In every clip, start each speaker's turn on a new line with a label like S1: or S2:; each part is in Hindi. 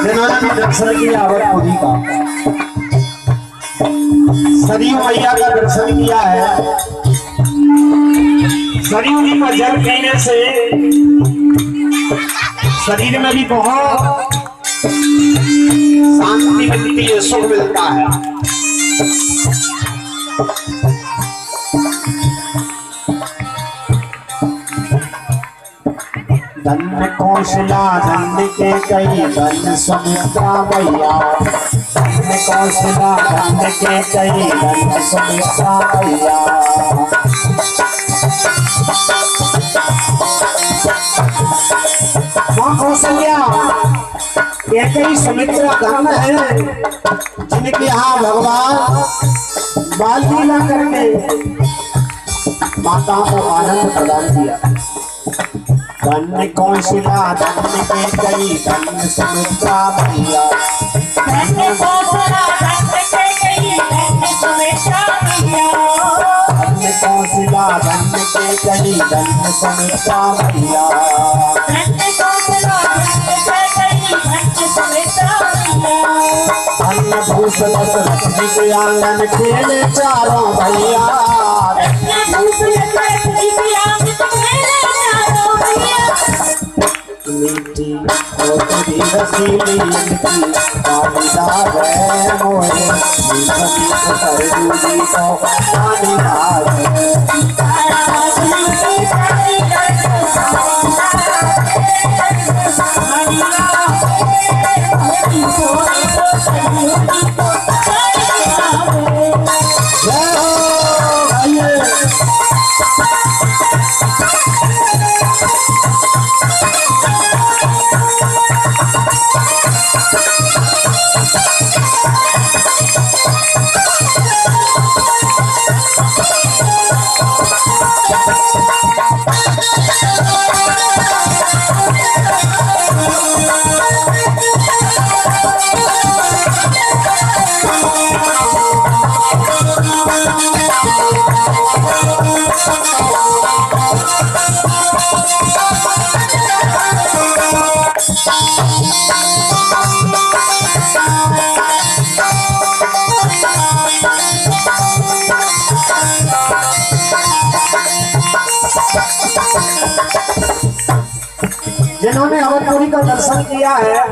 S1: जिन्होंने भी दर्शन किया अवधपुरी का, सरयू मैया का दर्शन किया है। सरयू जी का जल पीने से शरीर में भी बहुत शांति मिलती है, सुख मिलता है। धन्य कौशला धन्य के कई धन्य सुमित्रा मैया, धन्य कौशला धन्य के कई धन्य सुमित्रा मैया। माँ कौशल्या ये कई सुमित्रा धन्य है जिनके यहाँ भगवान बाल लीला करके माताओं को आनंद प्रदान किया। धन्य कौशला धन्य के कई धन्य सुमित्रा मैया,
S2: धन्य कौशला धन्य के कई धन्य सुमित्रा मैया,
S1: धन्य कौशला धन्य के कई धन्य सुमित्रा मैया,
S2: धन्य कौशला धन्य के कई धन्य सुमित्रा मैया।
S1: धन्य भूषण लक्ष्मी के आंगन खेले चारों भैया,
S2: धन्य भूषण लक्ष्मी के आंगन खेले चारों भैया।
S1: मीठी मोटी रसीली इनकी पानीदार है मोहे, मीठा मीठा सरयू जी को पानीदार जिन्होंने अवधपुरी का दर्शन किया है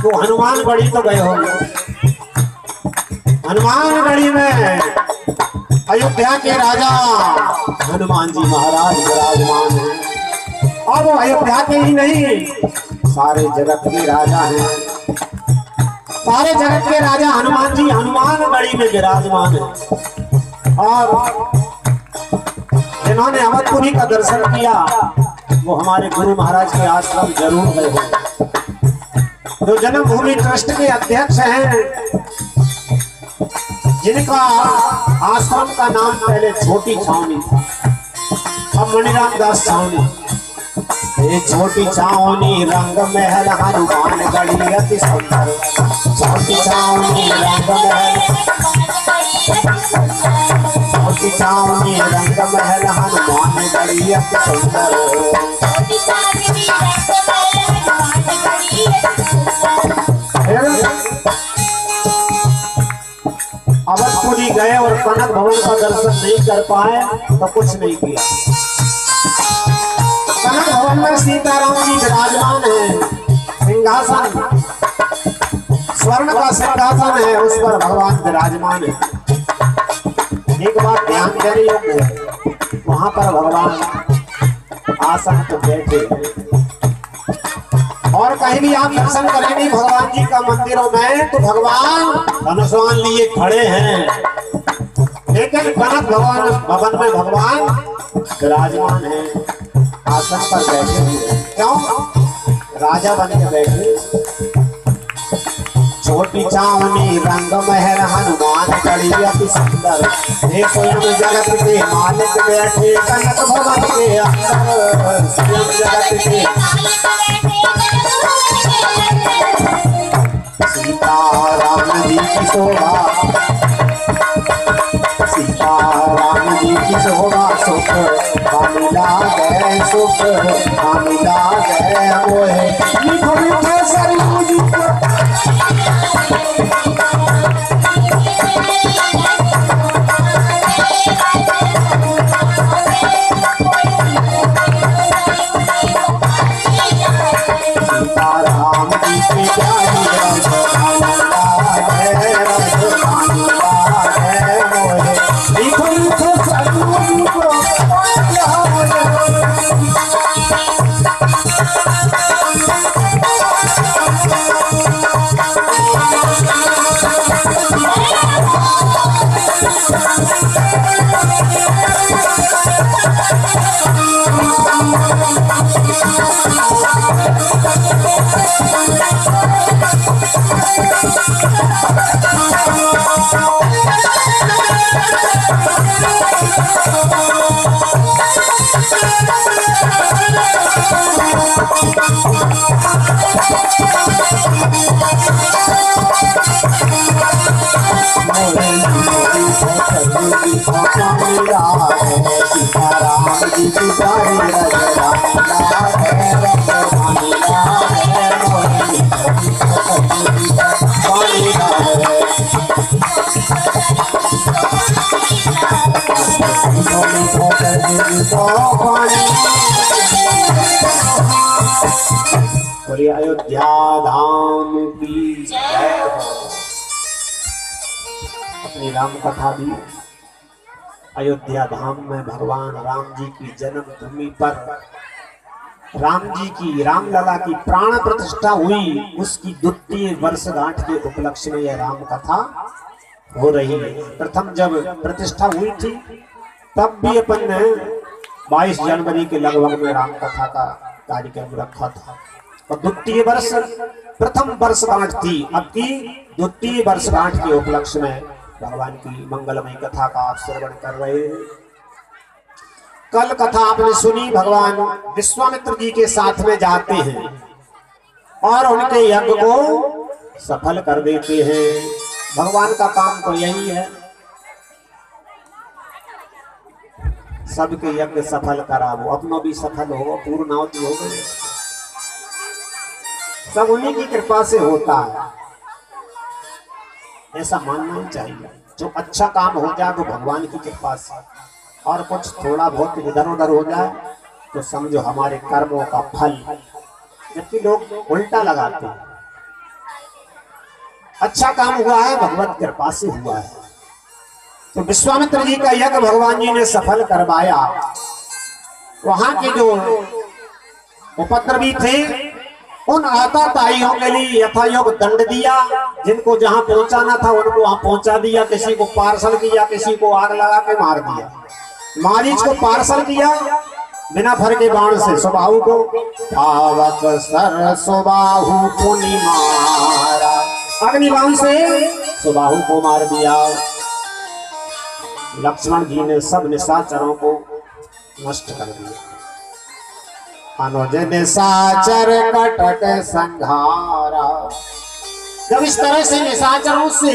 S1: वो हनुमानगढ़ी तो गए होंगे। हनुमानगढ़ी में अयोध्या के राजा हनुमान जी महाराज विराजमान हैं और वो अयोध्या के ही नहीं सारे जगत के राजा हैं। सारे जगत के राजा हनुमान जी हनुमानगढ़ी में विराजमान हैं और जिन्होंने अवधपुरी का दर्शन किया वो हमारे गुरु महाराज के आश्रम जरूर गए होंगे। जो जन्मभूमि ट्रस्ट के अध्यक्ष हैं जिनका आश्रम का नाम पहले छोटी छावनी था, अब मणिराम दास छावनी। ये छोटी छावनी रंग महल हनुमानगढ़ी अति सुंदर, छोटी छावनी रंग महल, छोटी छावनी रंग महल हनुमानगढ़ी अति सुंदर। अवधपुरी गए और कनक भवन का दर्शन नहीं कर पाए तो कुछ नहीं किया। कनक भवन में सीताराम जी विराजमान है, सिंहासन स्वर्ण का सिंहासन है, उस पर भगवान विराजमान है। एक बात ध्यान देने योग्य है, वहां पर भगवान आसन पर बैठे और कहीं भी आप दर्शन करेंगे भगवान जी का मंदिरों में तो भगवान धनुष्वान लिए खड़े हैं, लेकिन कनक भवन में भगवान विराजमान है, आसन पर बैठे हुए। क्यों? राजा बन के बैठे। छोटी छावनी रंग महल हनुमानगढ़ी अति सुंदर, हे स्वयं जगत के मालिक बैठे कनक भवन के अंदर, स्वयं जगत के सीताराम जी की शोभा, सीताराम जी की शोभा सुख मिला गए, सुख मिला गए मोहे बोलिए अयोध्या धाम की जय हो। अपनी राम कथा भी अयोध्या धाम में भगवान राम जी की जन्मभूमि पर राम जी की रामलला की प्राण प्रतिष्ठा हुई, उसकी द्वितीय वर्षगांठ के उपलक्ष्य में यह राम कथा हो रही है। प्रथम जब प्रतिष्ठा हुई थी तब भी अपन ने 22 जनवरी के लगभग में राम कथा का कार्यक्रम रखा था, और द्वितीय वर्ष प्रथम वर्षगांठ थी, अब की द्वितीय वर्षगांठ के उपलक्ष्य में भगवान की मंगलमय कथा का आप श्रवण कर रहे हैं। कल कथा आपने सुनी, भगवान विश्वामित्र जी के साथ में जाते हैं और उनके यज्ञ को सफल कर देते हैं। भगवान का काम तो यही है, सबके यज्ञ सफल करावो, अपनों भी सफल हो, पूर्णाहुति हो गए, सब उन्हीं की कृपा से होता है, ऐसा मानना ही चाहिए। जो अच्छा काम हो जाए तो भगवान की कृपा से, और कुछ थोड़ा बहुत इधर उधर हो जाए तो समझो हमारे कर्मों का फल, जबकि लोग उल्टा लगाते हैं। अच्छा काम हुआ है भगवत कृपा से हुआ है। तो विश्वामित्र जी का यज्ञ भगवान जी ने सफल करवाया। वहां के जो उपद्रवी थे उन आताताइयों के लिए यथायोग दंड दिया, जिनको जहां पहुंचाना था उनको वहां पहुंचा दिया, किसी को पार्सल किया, किसी को आग लगा के मार दिया। मारीच को पार्सल किया बिना फर के बाण से, सुबाहु को आवक सर सुबाहु पुनि मारा, अग्निबाण से सुबाहु को मार दिया। लक्ष्मण जी ने सब निशाचरों को नष्ट कर दिया। अनुज निशाचर कटक संघारा, जब इस तरह से निशाचरों से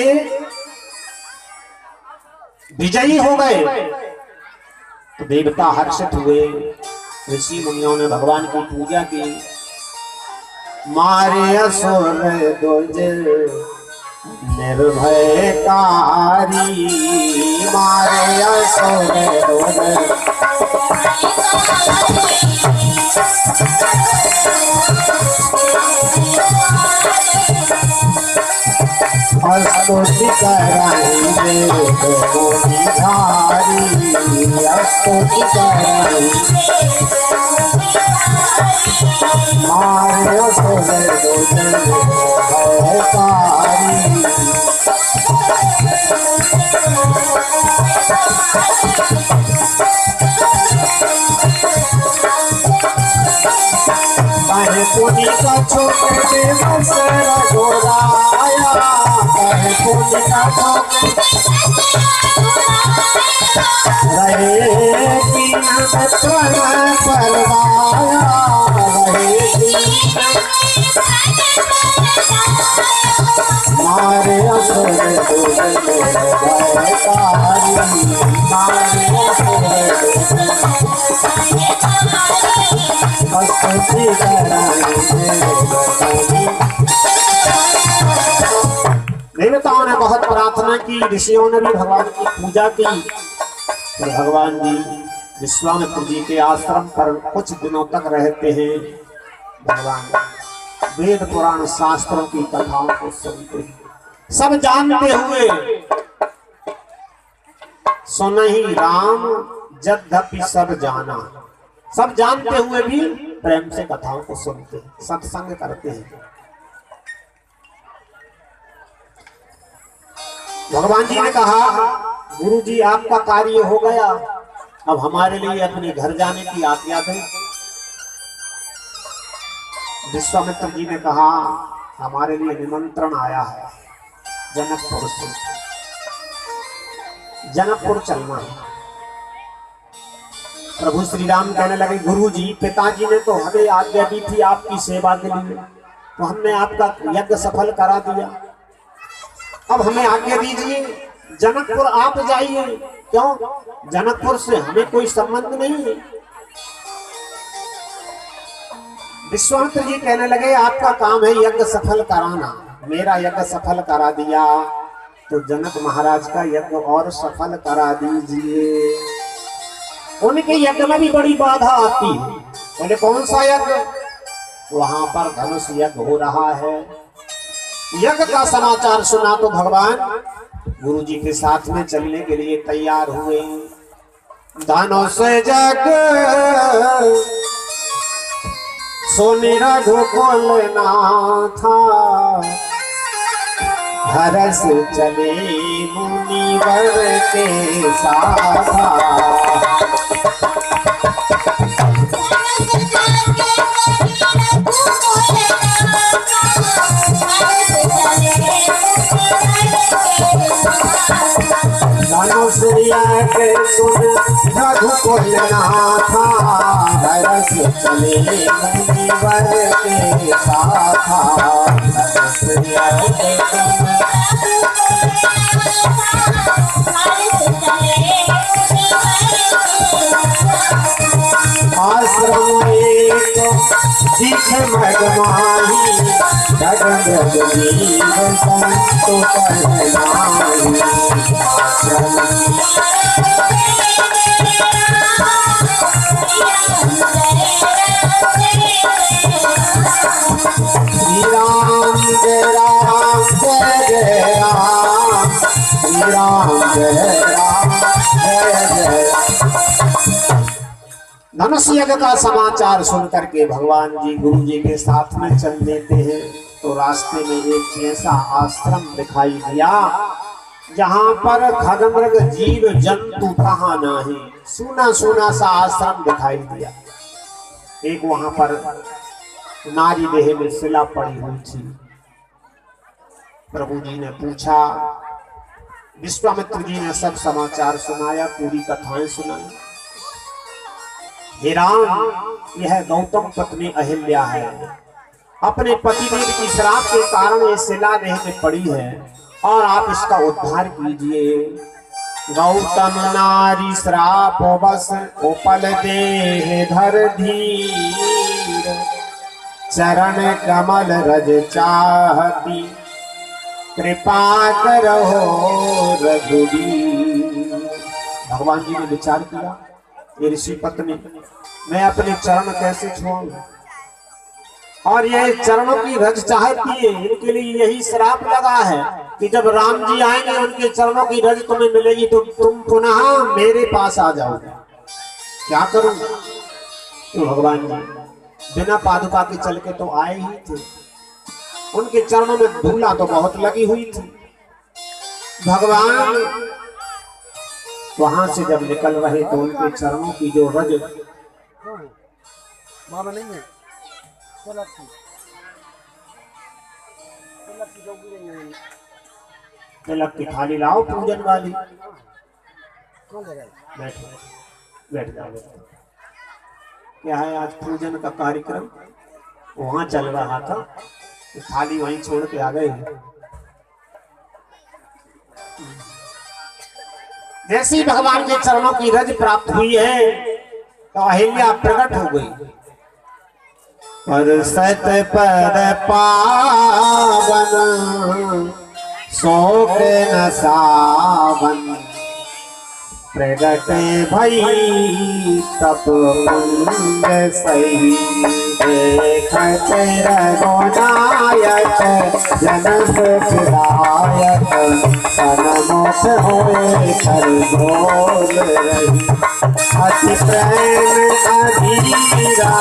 S1: विजयी हो गए तो देवता हर्षित हुए। ऋषि मुनियों ने भगवान की पूजा की। मारे असुर दुज निर्भयकारी, मारे असुर दुज स्तुति कराई धारी, स्तुति कराई मारे असुर दुज निर्भयकारी। कहे पुनि का छोटे बसर गोराया, कहे पुनि का छोटे रहे तीन बचन परवाया, मारे असुर दुज निर्भयकारी, मारे देवताओं ने बहुत प्रार्थना की, ऋषियों ने भी भगवान की पूजा की। तो भगवान जी विश्वामित्र जी के आश्रम पर कुछ दिनों तक रहते हैं। भगवान वेद पुराण शास्त्रों की कथाओं को सुनते हैं, सब जानते हुए सुनहि राम यद्यपि सब जाना, सब जानते हुए भी प्रेम से कथाओं को सुनते हैं, सत्संग करते हैं। भगवान जी ने कहा, गुरु जी आपका कार्य हो गया, अब हमारे लिए अपने घर जाने की आज्ञा दें। विश्वामित्र जी ने कहा हमारे लिए निमंत्रण आया है जनकपुर से, जनकपुर चलना है। प्रभु श्री राम कहने लगे गुरु जी, पिताजी ने तो हमें आज्ञा दी थी आपकी सेवा के लिए, तो हमने आपका यज्ञ सफल करा दिया, अब हमें आज्ञा दीजिए जनकपुर आप जाइए। क्यों? जनकपुर से हमें कोई संबंध नहीं है। विश्वामित्र जी कहने लगे आपका काम है यज्ञ सफल कराना, मेरा यज्ञ सफल करा दिया तो जनक महाराज का यज्ञ और सफल करा दीजिए। उनके यज्ञ में भी बड़ी बाधा आती है। बोले कौन सा यज्ञ? वहां पर धनुष यज्ञ हो रहा है। यज्ञ का समाचार सुना तो भगवान गुरु जी के साथ में चलने के लिए तैयार हुए। धनुष यज्ञ सोने रघुकुल नाथा, हरस चले मुनिवर के साथा। धनुष यज्ञ सुन रघुकुल नाथा, हरस चले मुनिवर के साथा। धनुष यज्ञ आश्रम एक दिख मगमाही, जगत जीव संतो करनाही। श्री राम जय राम जय जय राम, श्री राम जय राम जय जय। धनुष यज्ञ का समाचार सुनकर के भगवान जी गुरु जी के साथ में चल देते हैं तो रास्ते में एक ऐसा आश्रम दिखाई दिया जहां पर खगमृग जीव जंतु कहाँ नहीं, सूना सूना सा आश्रम दिखाई दिया। एक वहां पर नारी देह में शिला पड़ी हुई थी। प्रभु जी ने पूछा, विश्वामित्र जी ने सब समाचार सुनाया, पूरी कथाएं सुनाई। हे राम, यह गौतम पत्नी अहिल्या है, अपने पतिदेव की श्राप के कारण ये शिला देह में पड़ी है और आप इसका उद्धार कीजिए। गौतम नारी श्राप बस उपल देह धर धीर, चरण कमल रज चाहती कृपा करो रघुवीर। भगवान जी ने विचार किया, ये ऋषि पत्नी मैं अपने चरण कैसे छोड़ूं, और ये चरणों की रज चाहती है, इनके लिए यही श्राप लगा है कि जब राम जी आएंगे उनके चरणों की रज तुम्हें मिलेगी तो तुम पुनः मेरे पास आ जाओगे। क्या करूं? तो भगवान जी बिना पादुका के चल के तो आए ही थे, उनके चरणों में धूला तो बहुत लगी हुई थी। भगवान वहां से जब निकल रहे तो उनके चरणों की जो रज
S3: मामा नहीं है,
S1: तिलक की थाली लाओ पूजन वाली। बैठ बैठ जाओ। क्या है आज पूजन का कार्यक्रम वहां चल रहा था तो थाली वहीं छोड़ के आ गए। जैसे ही भगवान के चरणों की रज प्राप्त हुई है तो अहिल्या प्रकट हो गई। पर सत पद पावन शोक न सावन, प्रगट भई तप पुण्य सही। देखत रघुनायक जन सुखदायक, सनमुख होए कर बोल रही। अति प्रेम अधीरा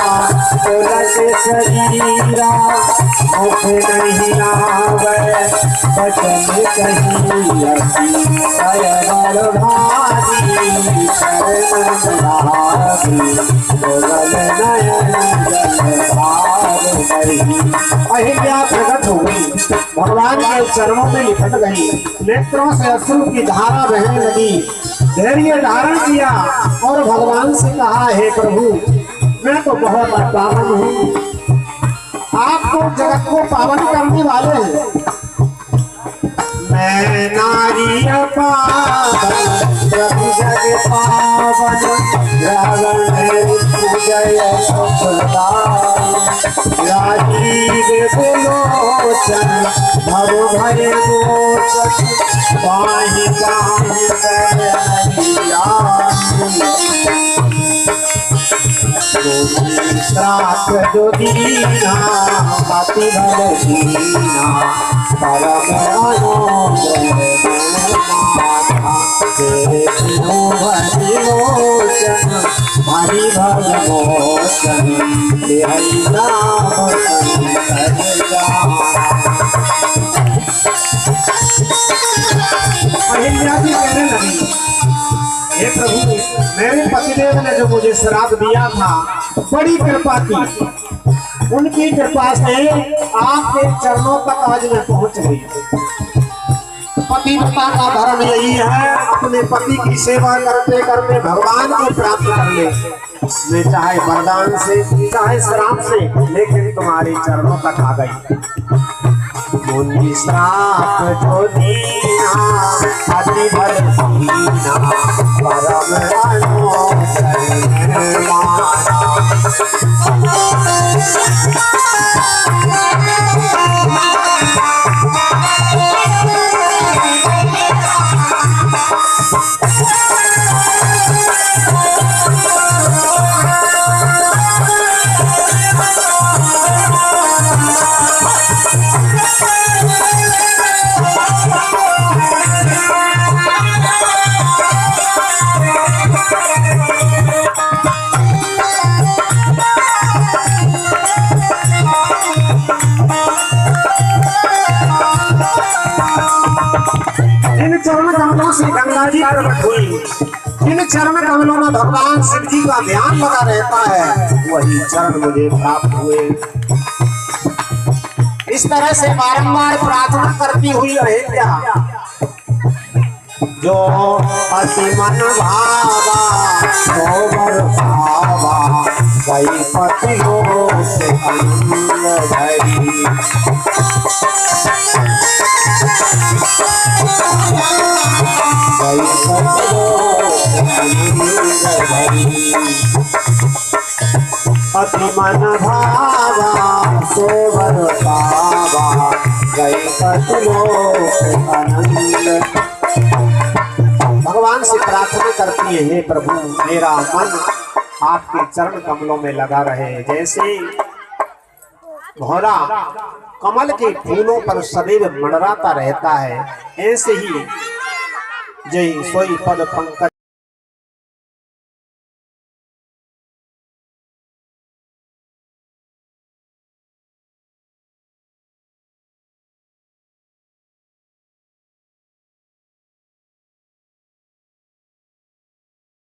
S1: तुलक शरीरा, मुख नहीं आवे बचन कही। अति सयबल भारी शरण भारी, बोलल नयन जल भारी। गई। अहिल्या प्रकट हुई, भगवान के चरणों में लिपट गई, नेत्रों से अश्रु की धारा बहने लगी। धैर्य धारण किया और भगवान से कहा, हे प्रभु, मैं तो बहुत पावन हूँ, आप तो जगत को पावन करने वाले हैं। मैं नारी पावन प्रभु जग पावन, जय राजीव लोचन भव भय मोचन, पाहि पाहि करैया श्राप जो दीना पति भल दीना, परम अनुग्रह मोचन हरि भल मोचन, हरि नाम अहिल्या जी कहने लगी, हे प्रभु, मेरे पतिदेव ने जो मुझे श्राप दिया था, बड़ी कृपा की, उनकी कृपा से आपके चरणों तक आज मैं पहुंच गई। पतिव्रता का धर्म यही है, अपने पति की सेवा करते करते भगवान को प्राप्त कर ले, मैं चाहे वरदान से चाहे श्राप से, लेकिन तुम्हारे चरणों तक आ गई। मुनि श्राप जो दीना हरि भल दीना, परम अनुग्रह माना। इन चरण कमलों से गंगा जी प्रकट हुई, इन चरण कमलों में भगवान शिव जी का ध्यान लगा रहता है, वही चरण मुझे प्राप्त हुए। इस तरह से बारंबार प्रार्थना करती हुई अहिल्या, जो अति मन भावा सोबर भावा, वही पति लोक आनंद भई। अति मन भावा सोबर भावा, गई पति लोक आनंद। भगवान से प्रार्थना करती है, हे प्रभु, मेरा मन आपके चरण कमलों में लगा रहे। जैसे घोड़ा कमल के फूलों पर सदैव मंडराता रहता है, ऐसे ही जय सोई पद पंकज